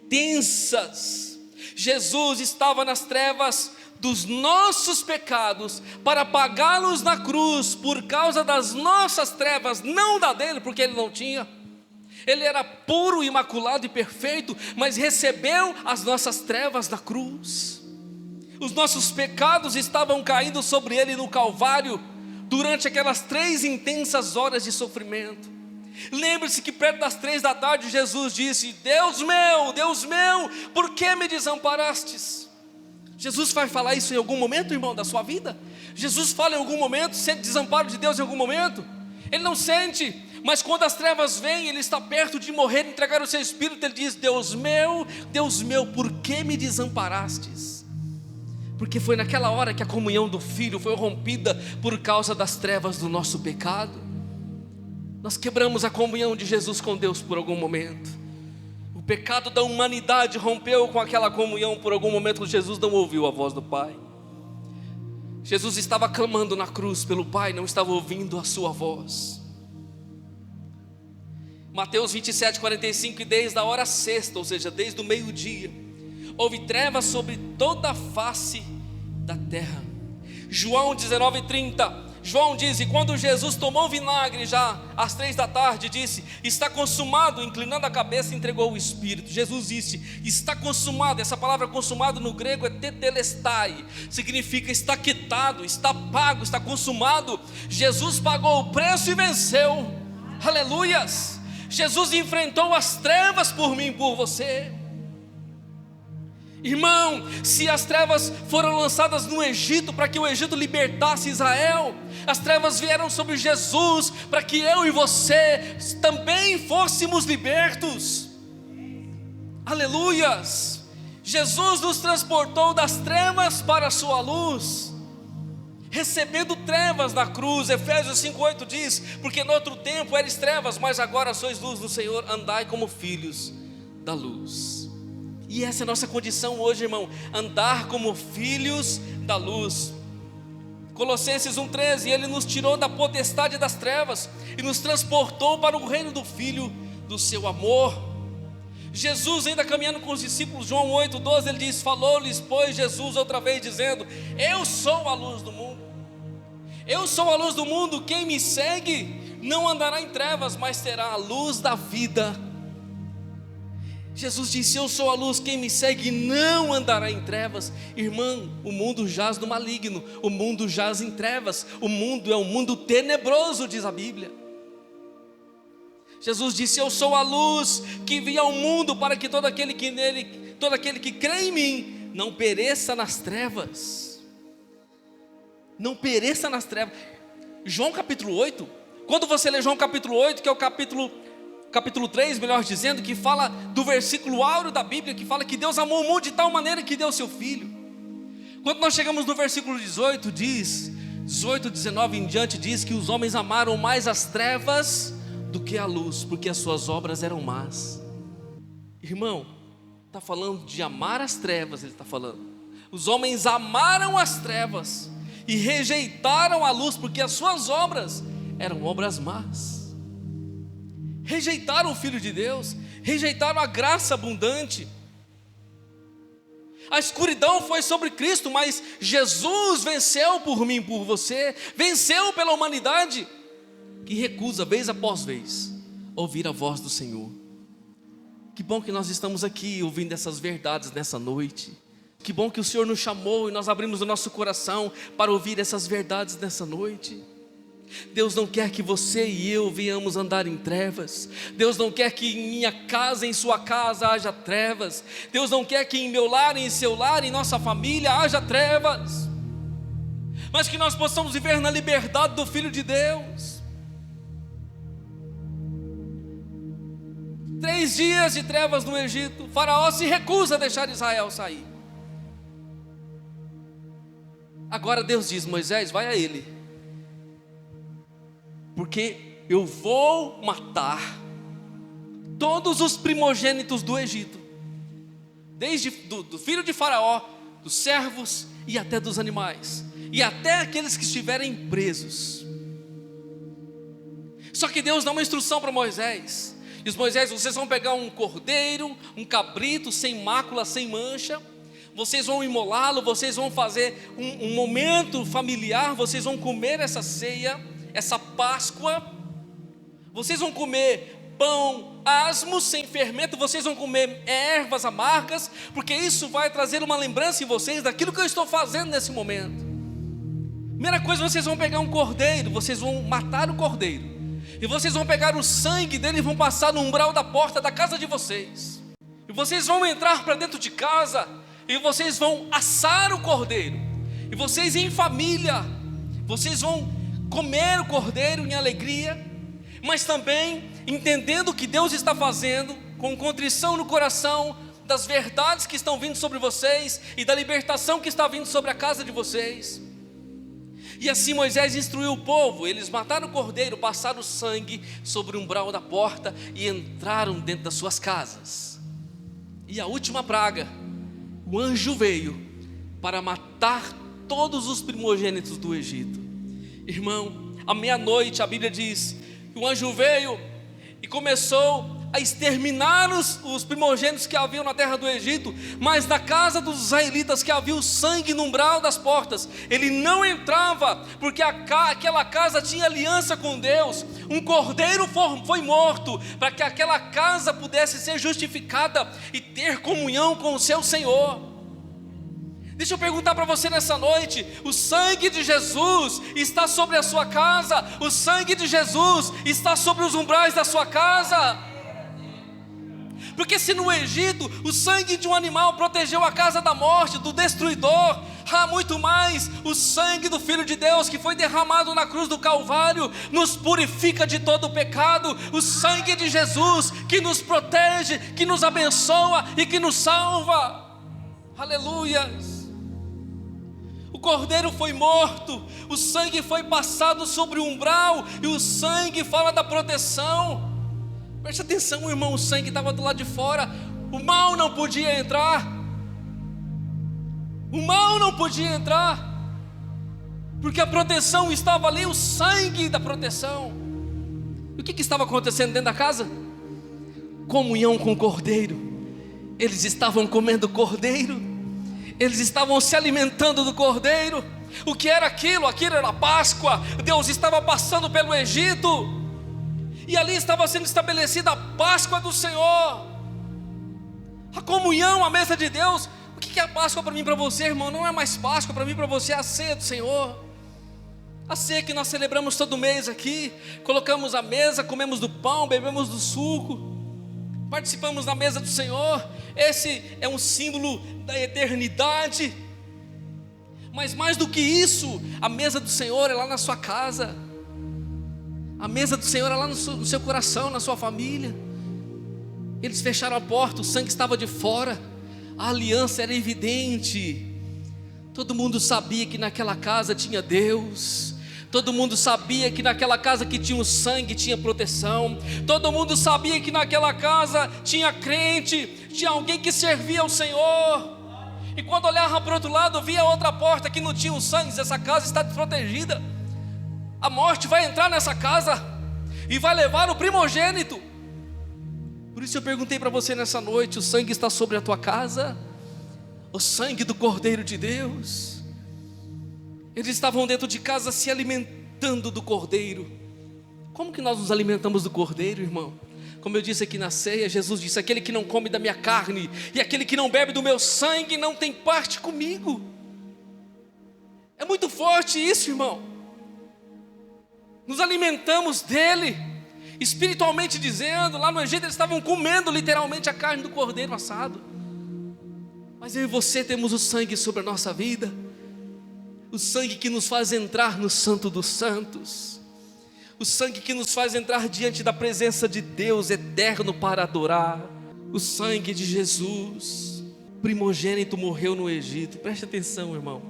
tensas. Jesus estava nas trevas dos nossos pecados para pagá-los na cruz por causa das nossas trevas, não da dele, porque ele não tinha. Ele era puro, imaculado e perfeito, mas recebeu as nossas trevas na cruz. Os nossos pecados estavam caindo sobre ele no Calvário durante aquelas 3 intensas horas de sofrimento. Lembre-se que perto das 3 da tarde Jesus disse: Deus meu, por que me desamparastes? Jesus vai falar isso em algum momento, irmão, da sua vida? Jesus fala em algum momento, sente desamparo de Deus em algum momento? Ele não sente, mas quando as trevas vêm, ele está perto de morrer, entregar o seu espírito, ele diz: Deus meu, por que me desamparastes? Porque foi naquela hora que a comunhão do Filho foi rompida por causa das trevas do nosso pecado. Nós quebramos a comunhão de Jesus com Deus por algum momento. O pecado da humanidade rompeu com aquela comunhão por algum momento. Jesus não ouviu a voz do Pai. Jesus estava clamando na cruz pelo Pai, não estava ouvindo a sua voz. Mateus 27:45, e desde a hora sexta, ou seja, desde o meio-dia, houve trevas sobre toda a face da terra. João 19:30, João diz: e quando Jesus tomou o vinagre já às 3 da tarde, disse: está consumado, inclinando a cabeça, entregou o Espírito. Jesus disse: está consumado. Essa palavra consumado no grego é tetelestai, significa está quitado, está pago, está consumado. Jesus pagou o preço e venceu. Aleluias! Jesus enfrentou as trevas por mim e por você. Irmão, se as trevas foram lançadas no Egito para que o Egito libertasse Israel, as trevas vieram sobre Jesus para que eu e você também fôssemos libertos. Aleluias! Jesus nos transportou das trevas para a sua luz, recebendo trevas na cruz. Efésios 5,8 diz: porque no outro tempo eres trevas, mas agora sois luz do Senhor, andai como filhos da luz. E essa é a nossa condição hoje, irmão, andar como filhos da luz. Colossenses 1,13: Ele nos tirou da potestade das trevas e nos transportou para o reino do Filho do seu amor. Jesus, ainda caminhando com os discípulos, João 8,12, ele diz: falou-lhes, pois, Jesus outra vez, dizendo: eu sou a luz do mundo. Eu sou a luz do mundo, quem me segue não andará em trevas, mas terá a luz da vida. Jesus disse: eu sou a luz, quem me segue não andará em trevas. Irmão, o mundo jaz no maligno, o mundo jaz em trevas, o mundo é um mundo tenebroso, diz a Bíblia. Jesus disse: eu sou a luz que vim ao mundo para que todo aquele que crê em mim não pereça nas trevas. Não pereça nas trevas. João capítulo 8, quando você lê João capítulo 8, que é o capítulo 3, melhor dizendo, que fala do versículo áureo da Bíblia, que fala que Deus amou o mundo de tal maneira que deu seu Filho. Quando nós chegamos no versículo 18, 19 em diante, diz que os homens amaram mais as trevas do que a luz, porque as suas obras eram más. Irmão, está falando de amar as trevas, ele está falando. Os homens amaram as trevas e rejeitaram a luz, porque as suas obras eram obras más. Rejeitaram o Filho de Deus, rejeitaram a graça abundante. A escuridão foi sobre Cristo, mas Jesus venceu por mim e por você, venceu pela humanidade, que recusa vez após vez ouvir a voz do Senhor. Que bom que nós estamos aqui ouvindo essas verdades nessa noite. Que bom que o Senhor nos chamou e nós abrimos o nosso coração para ouvir essas verdades nessa noite. Deus não quer que você e eu venhamos andar em trevas. Deus não quer que em minha casa, em sua casa haja trevas. Deus não quer que em meu lar, em seu lar, em nossa família haja trevas, mas que nós possamos viver na liberdade do Filho de Deus. 3 dias de trevas no Egito. O faraó se recusa a deixar Israel sair. Agora Deus diz: Moisés, vai a ele, porque eu vou matar todos os primogênitos do Egito, desde do filho de Faraó, dos servos e até dos animais, e até aqueles que estiverem presos. Só que Deus dá uma instrução para Moisés. Diz: Moisés, vocês vão pegar um cordeiro, um cabrito, sem mácula, sem mancha. Vocês vão imolá-lo, vocês vão fazer um momento familiar, vocês vão comer essa ceia, essa Páscoa. Vocês vão comer pão asmo, sem fermento, vocês vão comer ervas amargas, porque isso vai trazer uma lembrança em vocês daquilo que eu estou fazendo nesse momento. Primeira coisa, vocês vão pegar um cordeiro, vocês vão matar o cordeiro, e vocês vão pegar o sangue dele e vão passar no umbral da porta da casa de vocês, e vocês vão entrar para dentro de casa, e vocês vão assar o cordeiro, e vocês em família, vocês vão comer o cordeiro em alegria, mas também entendendo o que Deus está fazendo, com contrição no coração, das verdades que estão vindo sobre vocês, e da libertação que está vindo sobre a casa de vocês. E assim Moisés instruiu o povo. Eles mataram o cordeiro, passaram o sangue sobre o umbral da porta e entraram dentro das suas casas. E a última praga, o anjo veio para matar todos os primogênitos do Egito. Irmão, à meia-noite a Bíblia diz que o anjo veio e começou a exterminar os primogênitos que haviam na terra do Egito, mas na casa dos israelitas que havia o sangue no umbral das portas, ele não entrava, porque aquela casa tinha aliança com Deus. Um cordeiro foi morto para que aquela casa pudesse ser justificada e ter comunhão com o seu Senhor. Deixa eu perguntar para você nessa noite: o sangue de Jesus está sobre a sua casa? O sangue de Jesus está sobre os umbrais da sua casa? Porque se no Egito o sangue de um animal protegeu a casa da morte, do destruidor, muito mais o sangue do Filho de Deus, que foi derramado na cruz do Calvário, nos purifica de todo o pecado. O sangue de Jesus que nos protege, que nos abençoa e que nos salva. Aleluias. O cordeiro foi morto, o sangue foi passado sobre o umbral, e o sangue fala da proteção. Preste atenção, irmão, o sangue estava do lado de fora, o mal não podia entrar. O mal não podia entrar, porque a proteção estava ali, o sangue da proteção. E o que estava acontecendo dentro da casa? Comunhão com o cordeiro. Eles estavam comendo cordeiro, eles estavam se alimentando do cordeiro. O que era aquilo? Aquilo era a Páscoa. Deus estava passando pelo Egito, e ali estava sendo estabelecida a Páscoa do Senhor, a comunhão, a mesa de Deus. O que é a Páscoa para mim e para você, irmão? Não é mais Páscoa, para mim e para você é a ceia do Senhor. A ceia que nós celebramos todo mês aqui. Colocamos a mesa, comemos do pão, bebemos do suco, participamos da mesa do Senhor. Esse é um símbolo da eternidade. Mas mais do que isso, a mesa do Senhor é lá na sua casa. A mesa do Senhor é lá no seu coração, na sua família. Eles fecharam a porta, o sangue estava de fora, a aliança era evidente. Todo mundo sabia que naquela casa tinha Deus. Todo mundo sabia que naquela casa que tinha o sangue tinha proteção. Todo mundo sabia que naquela casa tinha crente, tinha alguém que servia ao Senhor. E quando olhava para o outro lado, via outra porta que não tinha o sangue. Essa casa está desprotegida, a morte vai entrar nessa casa e vai levar o primogênito. Por isso eu perguntei para você nessa noite: o sangue está sobre a tua casa? O sangue do Cordeiro de Deus? Eles estavam dentro de casa se alimentando do Cordeiro. Como que nós nos alimentamos do Cordeiro, irmão? Como eu disse aqui na ceia, Jesus disse: aquele que não come da minha carne e aquele que não bebe do meu sangue não tem parte comigo. É muito forte isso, irmão. Nos alimentamos dele, espiritualmente dizendo. Lá no Egito eles estavam comendo literalmente a carne do cordeiro assado. Mas eu e você temos o sangue sobre a nossa vida, o sangue que nos faz entrar no Santo dos Santos, o sangue que nos faz entrar diante da presença de Deus eterno para adorar. O sangue de Jesus. Primogênito morreu no Egito. Preste atenção, irmão.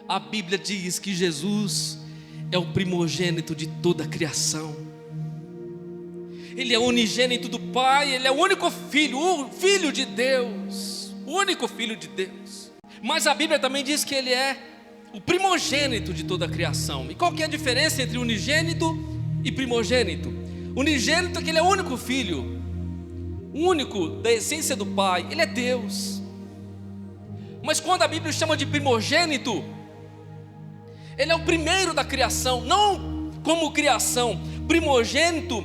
A Bíblia diz que Jesus é o primogênito de toda a criação. Ele é o unigênito do Pai. Ele é o único filho, o Filho de Deus, o único Filho de Deus. Mas a Bíblia também diz que Ele é o primogênito de toda a criação. E qual que é a diferença entre unigênito e primogênito? Unigênito é que Ele é o único filho, único da essência do Pai. Ele é Deus. Mas quando a Bíblia chama de primogênito, Ele é o primeiro da criação. Não como criação, primogênito,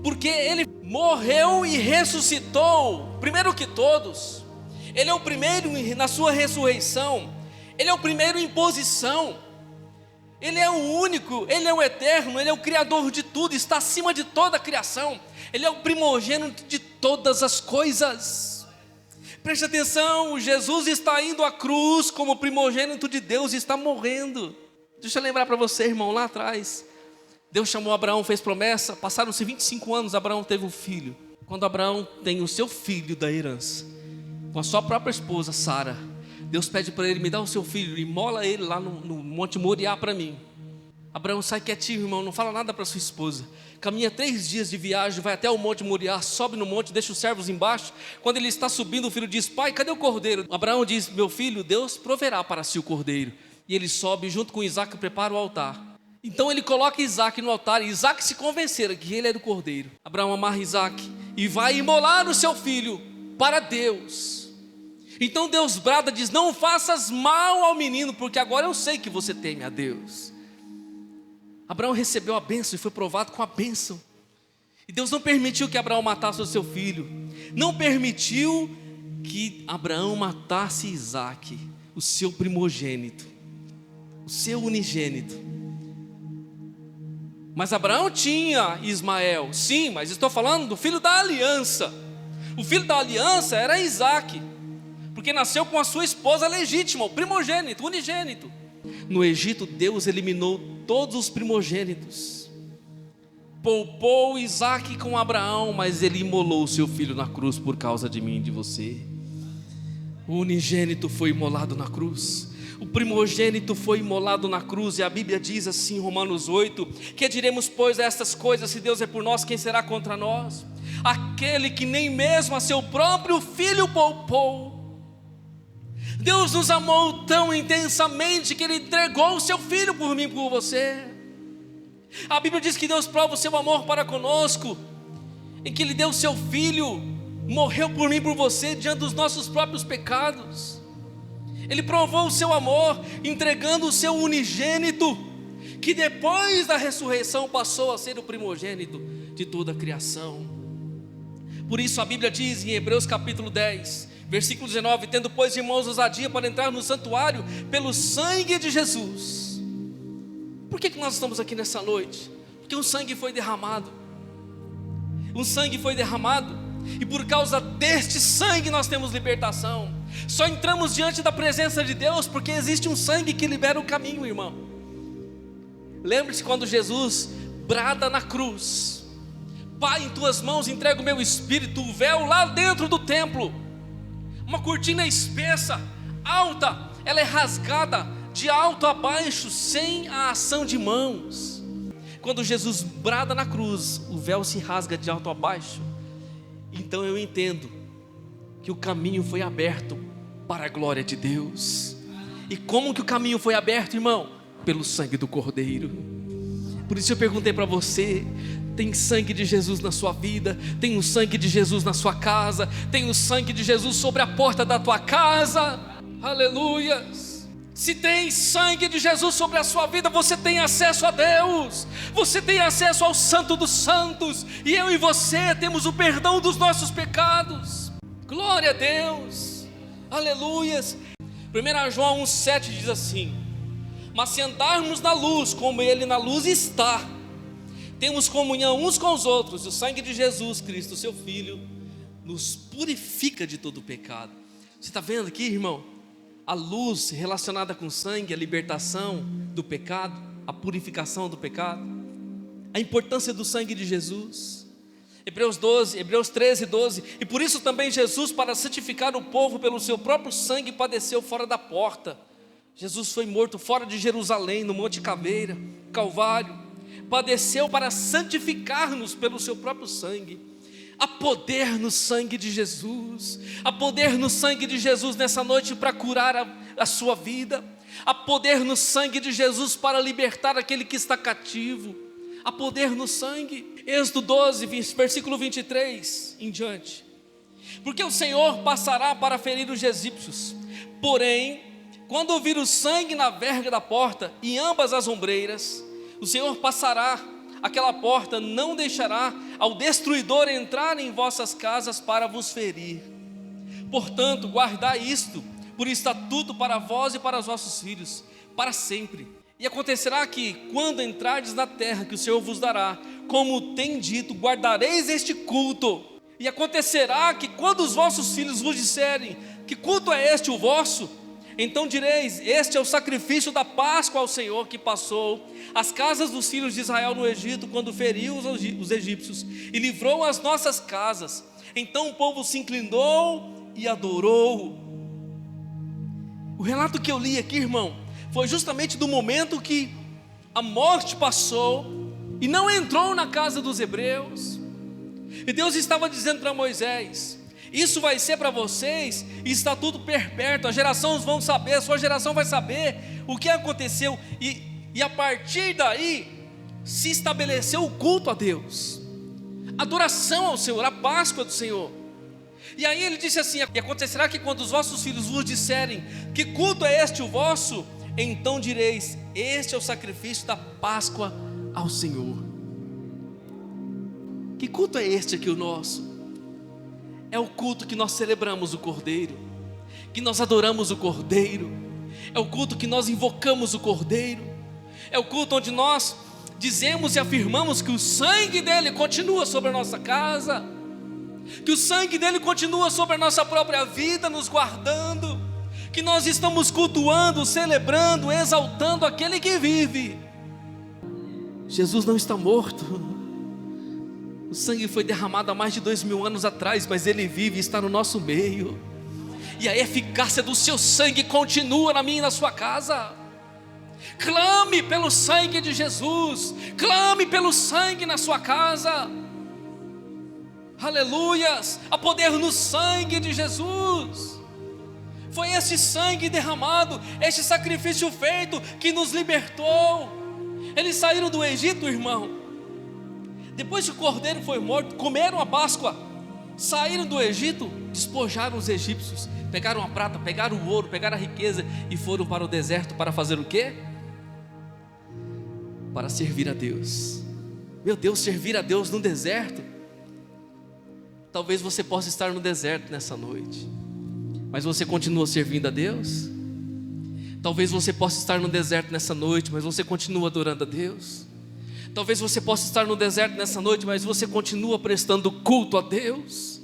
porque Ele morreu e ressuscitou primeiro que todos. Ele é o primeiro na sua ressurreição. Ele é o primeiro em posição. Ele é o único, Ele é o eterno, Ele é o criador de tudo, está acima de toda a criação. Ele é o primogênito de todas as coisas. Preste atenção, Jesus está indo à cruz como primogênito de Deus e está morrendo. Deixa eu lembrar para você, irmão, lá atrás Deus chamou Abraão, fez promessa, passaram-se 25 anos, Abraão teve um filho. Quando Abraão tem o seu filho da herança, com a sua própria esposa, Sara, Deus pede para ele: me dá o seu filho, imola ele lá no Monte Moriá para mim. Abraão sai quietinho, irmão, não fala nada para sua esposa. Caminha 3 dias de viagem, vai até o Monte Moriá, sobe no monte, deixa os servos embaixo. Quando ele está subindo, o filho diz: pai, cadê o cordeiro? Abraão diz: meu filho, Deus proverá para si o cordeiro. E ele sobe junto com Isaac e prepara o altar. Então ele coloca Isaac no altar, e Isaac se convenceram que ele era o cordeiro. Abraão amarra Isaac e vai imolar o seu filho para Deus. Então Deus brada, diz: não faças mal ao menino, porque agora eu sei que você teme a Deus. Abraão recebeu a bênção e foi provado com a bênção. E Deus não permitiu que Abraão matasse o seu filho, não permitiu que Abraão matasse Isaac, o seu primogênito, o seu unigênito. Mas Abraão tinha Ismael, sim, mas estou falando do filho da aliança. O filho da aliança era Isaac, porque nasceu com a sua esposa legítima, o primogênito, o unigênito. No Egito, Deus eliminou todos os primogênitos, poupou Isaac com Abraão, mas ele imolou o seu filho na cruz por causa de mim e de você. O unigênito foi imolado na cruz, o primogênito foi imolado na cruz. E a Bíblia diz assim em Romanos 8: que diremos pois a estas coisas? Se Deus é por nós, quem será contra nós? Aquele que nem mesmo a seu próprio filho poupou. Deus nos amou tão intensamente que Ele entregou o seu filho por mim e por você. A Bíblia diz que Deus prova o seu amor para conosco, em que Ele deu o seu filho, morreu por mim e por você diante dos nossos próprios pecados. Ele provou o seu amor entregando o seu unigênito, que depois da ressurreição passou a ser o primogênito de toda a criação. Por isso a Bíblia diz em Hebreus capítulo 10, versículo 19: tendo pois irmãos ousadia para entrar no santuário pelo sangue de Jesus. Por que nós estamos aqui nessa noite? Porque um sangue foi derramado. Um sangue foi derramado, e por causa deste sangue nós temos libertação. Só entramos diante da presença de Deus porque existe um sangue que libera o caminho, irmão. Lembre-se quando Jesus brada na cruz: Pai, em tuas mãos entrego o meu espírito. O véu lá dentro do templo, uma cortina espessa, alta, ela é rasgada de alto a baixo, sem a ação de mãos. Quando Jesus brada na cruz, o véu se rasga de alto a baixo. Então eu entendo que o caminho foi aberto para a glória de Deus. E como que o caminho foi aberto, irmão? Pelo sangue do Cordeiro. Por isso eu perguntei para você: tem sangue de Jesus na sua vida? Tem o sangue de Jesus na sua casa? Tem o sangue de Jesus sobre a porta da tua casa? Aleluia! Se tem sangue de Jesus sobre a sua vida, você tem acesso a Deus, você tem acesso ao Santo dos Santos, e eu e você temos o perdão dos nossos pecados. Glória a Deus, aleluias. 1 João 1,7 diz assim: mas se andarmos na luz, como Ele na luz está, temos comunhão uns com os outros, e o sangue de Jesus Cristo, seu Filho, nos purifica de todo o pecado. Você está vendo aqui, irmão? A luz relacionada com o sangue, a libertação do pecado, a purificação do pecado, a importância do sangue de Jesus. Hebreus 13:12, e por isso também Jesus, para santificar o povo pelo seu próprio sangue, padeceu fora da porta. Jesus foi morto fora de Jerusalém, no Monte Caveira, Calvário, padeceu para santificar-nos pelo seu próprio sangue. Há poder no sangue de Jesus, há poder no sangue de Jesus nessa noite para curar a sua vida, há poder no sangue de Jesus para libertar aquele que está cativo, há poder no sangue. Êxodo 12, versículo 23 em diante: porque o Senhor passará para ferir os egípcios, porém, quando ouvir o sangue na verga da porta e em ambas as ombreiras, o Senhor passará aquela porta, não deixará ao destruidor entrar em vossas casas para vos ferir. Portanto, guardai isto por estatuto para vós e para os vossos filhos, para sempre. E acontecerá que, quando entrardes na terra que o Senhor vos dará, como tem dito, guardareis este culto. E acontecerá que, quando os vossos filhos vos disserem: que culto é este o vosso? Então direis: este é o sacrifício da Páscoa ao Senhor, que passou as casas dos filhos de Israel no Egito, quando feriu os egípcios e livrou as nossas casas. Então o povo se inclinou e adorou. O relato que eu li aqui, irmão, foi justamente do momento que a morte passou e não entrou na casa dos hebreus. E Deus estava dizendo para Moisés: isso vai ser para vocês estatuto perpétuo. As gerações vão saber, a sua geração vai saber o que aconteceu. E E a partir daí se estabeleceu o culto a Deus, adoração ao Senhor, a Páscoa do Senhor. E aí ele disse assim: e acontecerá que quando os vossos filhos vos disserem, que culto é este o vosso? Então direis: este é o sacrifício da Páscoa ao Senhor. Que culto é este aqui o nosso? É o culto que nós celebramos o Cordeiro, que nós adoramos o Cordeiro, é o culto que nós invocamos o Cordeiro, é o culto onde nós dizemos e afirmamos que o sangue dele continua sobre a nossa casa, que o sangue dele continua sobre a nossa própria vida, nos guardando, que nós estamos cultuando, celebrando, exaltando aquele que vive. Jesus não está morto, o sangue foi derramado há mais de 2000 anos atrás, mas ele vive e está no nosso meio, e a eficácia do seu sangue continua na minha e na sua casa. Clame pelo sangue de Jesus, clame pelo sangue na sua casa. Aleluias, há poder no sangue de Jesus. Foi esse sangue derramado, este sacrifício feito que nos libertou. Eles saíram do Egito, irmão. Depois que o cordeiro foi morto, comeram a Páscoa, saíram do Egito, despojaram os egípcios, pegaram a prata, pegaram o ouro, pegaram a riqueza e foram para o deserto para fazer o quê? Para servir a Deus. Meu Deus, servir a Deus no deserto. Talvez você possa estar no deserto nessa noite, mas você continua servindo a Deus? Talvez você possa estar no deserto nessa noite, mas você continua adorando a Deus? Talvez você possa estar no deserto nessa noite, mas você continua prestando culto a Deus?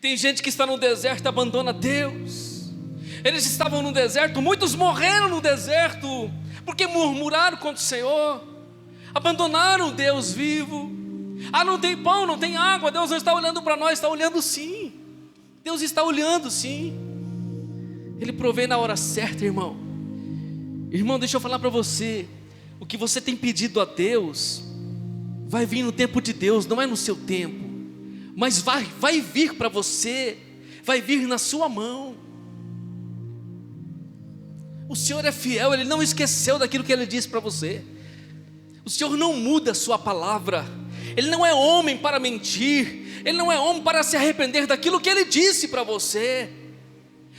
Tem gente que está no deserto e abandona Deus. Eles estavam no deserto, muitos morreram no deserto, porque murmuraram contra o Senhor, abandonaram o Deus vivo. Ah, não tem pão, não tem água, Deus não está olhando para nós. Está olhando sim, Deus está olhando sim. Ele provê na hora certa, irmão. Irmão, deixa eu falar para você, o que você tem pedido a Deus vai vir no tempo de Deus, não é no seu tempo, mas vai vir para você, vai vir na sua mão. O Senhor é fiel, Ele não esqueceu daquilo que Ele disse para você. O Senhor não muda a sua palavra. Ele não é homem para mentir, Ele não é homem para se arrepender daquilo que Ele disse para você.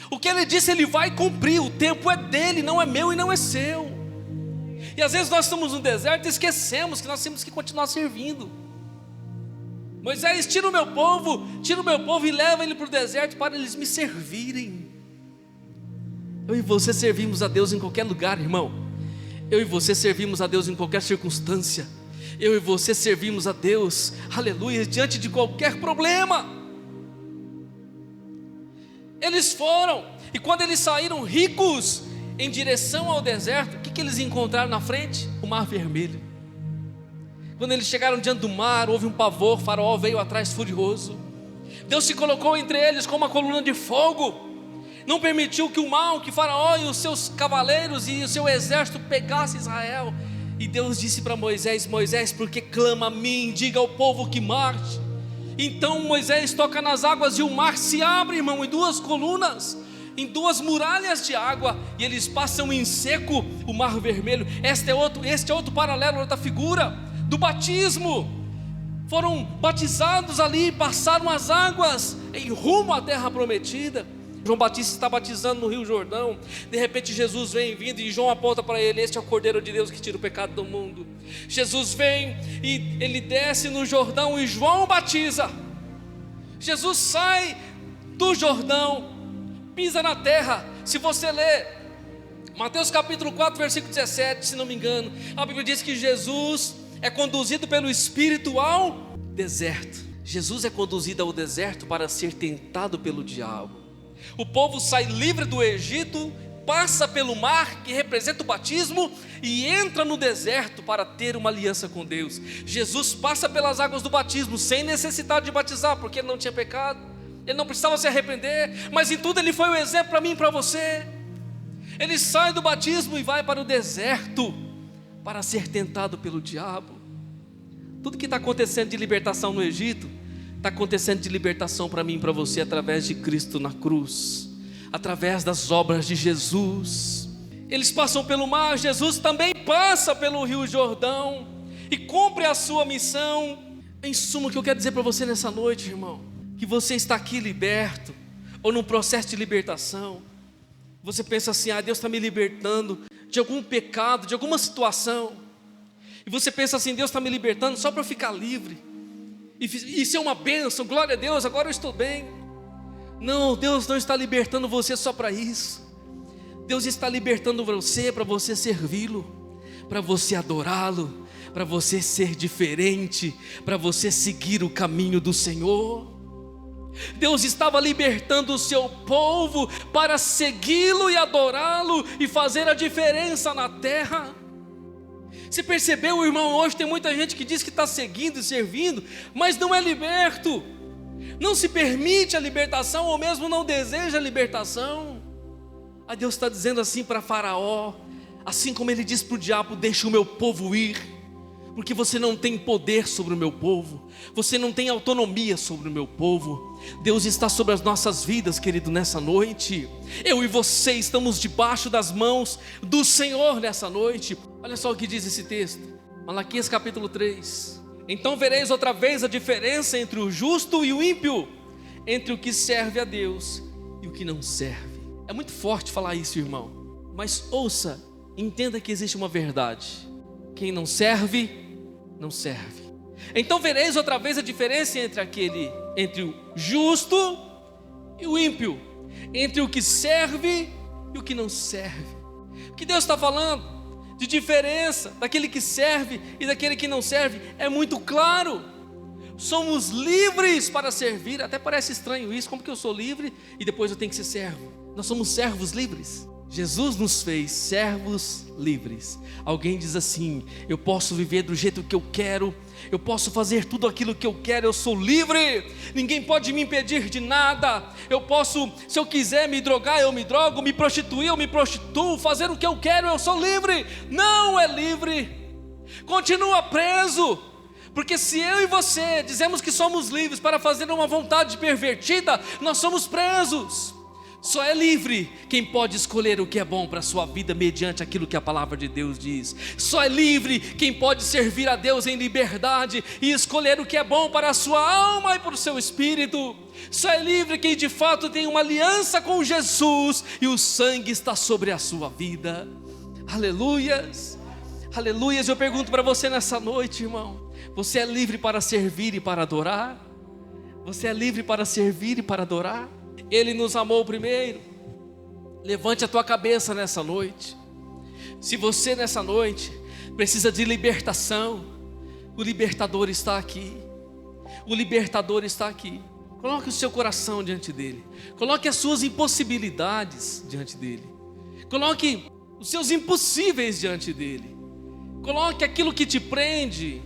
O que Ele disse Ele vai cumprir, o tempo é dEle, não é meu e não é seu. E às vezes nós estamos no deserto e esquecemos que nós temos que continuar servindo. Moisés, tira o meu povo e leva ele para o deserto para eles me servirem. Eu e você servimos a Deus em qualquer lugar, irmão. Eu e você servimos a Deus em qualquer circunstância. Eu e você servimos a Deus, aleluia, diante de qualquer problema. Eles foram, e quando eles saíram ricos em direção ao deserto, o que eles encontraram na frente? O mar vermelho. Quando eles chegaram diante do mar, houve um pavor, Faraó veio atrás furioso. Deus se colocou entre eles com uma coluna de fogo, não permitiu que o mal, que Faraó e os seus cavaleiros e o seu exército pegasse Israel. E Deus disse para Moisés: Moisés, porque clama a mim, diga ao povo que marche. Então Moisés toca nas águas e o mar se abre, irmão, em duas colunas, em duas muralhas de água, e eles passam em seco o mar vermelho. Este é outro paralelo, outra figura do batismo. Foram batizados ali, passaram as águas em rumo à terra prometida. João Batista está batizando no Rio Jordão. De repente Jesus vem vindo e João aponta para ele: este é o Cordeiro de Deus que tira o pecado do mundo. Jesus vem e ele desce no Jordão e João batiza. Jesus sai do Jordão, pisa na terra. Se você ler Mateus capítulo 4 versículo 17, se não me engano, a Bíblia diz que Jesus é conduzido pelo Espírito ao deserto. Jesus é conduzido ao deserto para ser tentado pelo diabo. O povo sai livre do Egito, passa pelo mar, que representa o batismo, e entra no deserto para ter uma aliança com Deus. Jesus passa pelas águas do batismo, sem necessidade de batizar, porque ele não tinha pecado, ele não precisava se arrepender, mas em tudo ele foi um exemplo para mim e para você. Ele sai do batismo e vai para o deserto, para ser tentado pelo diabo. Tudo que está acontecendo de libertação no Egito, está acontecendo de libertação para mim e para você, através de Cristo na cruz, através das obras de Jesus. Eles passam pelo mar, Jesus também passa pelo Rio Jordão e cumpre a sua missão. Em suma, o que eu quero dizer para você nessa noite, irmão, que você está aqui liberto, ou num processo de libertação. Você pensa assim: Deus está me libertando de algum pecado, de alguma situação. E você pensa assim: Deus está me libertando só para eu ficar livre, isso é uma bênção, glória a Deus, agora eu estou bem. Não, Deus não está libertando você só para isso. Deus está libertando você para você servi-lo, para você adorá-lo, para você ser diferente, para você seguir o caminho do Senhor. Deus estava libertando o seu povo para segui-lo e adorá-lo e fazer a diferença na terra. Você percebeu, irmão? Hoje tem muita gente que diz que está seguindo e servindo, mas não é liberto, não se permite a libertação, ou mesmo não deseja a libertação. Deus está dizendo assim para Faraó, assim como ele diz para o diabo: deixa o meu povo ir, porque você não tem poder sobre o meu povo, você não tem autonomia sobre o meu povo. Deus está sobre as nossas vidas, querido, nessa noite. Eu e você estamos debaixo das mãos do Senhor nessa noite. Olha só o que diz esse texto, Malaquias capítulo 3. Então vereis outra vez a diferença entre o justo e o ímpio, entre o que serve a Deus e o que não serve. É muito forte falar isso, irmão, mas ouça, entenda que existe uma verdade: quem não serve, não serve. Então vereis outra vez a diferença entre o justo e o ímpio, entre o que serve e o que não serve. O que Deus está falando de diferença daquele que serve e daquele que não serve é muito claro. Somos livres para servir. Até parece estranho isso, como que eu sou livre e depois eu tenho que ser servo? Nós somos servos livres. Jesus nos fez servos livres. Alguém diz assim: eu posso viver do jeito que eu quero, eu posso fazer tudo aquilo que eu quero, eu sou livre, ninguém pode me impedir de nada. Eu posso, se eu quiser me drogar, eu me drogo, me prostituir, eu me prostituo, fazer o que eu quero, eu sou livre. Não é livre, continua preso. Porque se eu e você dizemos que somos livres para fazer uma vontade pervertida, nós somos presos. Só é livre quem pode escolher o que é bom para a sua vida mediante aquilo que a palavra de Deus diz. Só é livre quem pode servir a Deus em liberdade e escolher o que é bom para a sua alma e para o seu espírito. Só é livre quem de fato tem uma aliança com Jesus e o sangue está sobre a sua vida. Aleluias, aleluias. Eu pergunto para você nessa noite, irmão: você é livre para servir e para adorar? Você é livre para servir e para adorar? Ele nos amou primeiro. Levante a tua cabeça nessa noite. Se você nessa noite precisa de libertação, o libertador está aqui. O libertador está aqui. Coloque o seu coração diante dele. Coloque as suas impossibilidades diante dele. Coloque os seus impossíveis diante dele. Coloque aquilo que te prende.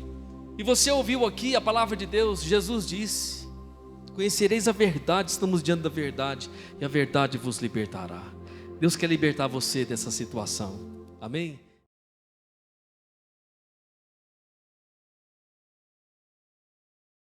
E você ouviu aqui a palavra de Deus. Jesus disse: conhecereis a verdade, estamos diante da verdade, e a verdade vos libertará. Deus quer libertar você dessa situação. Amém?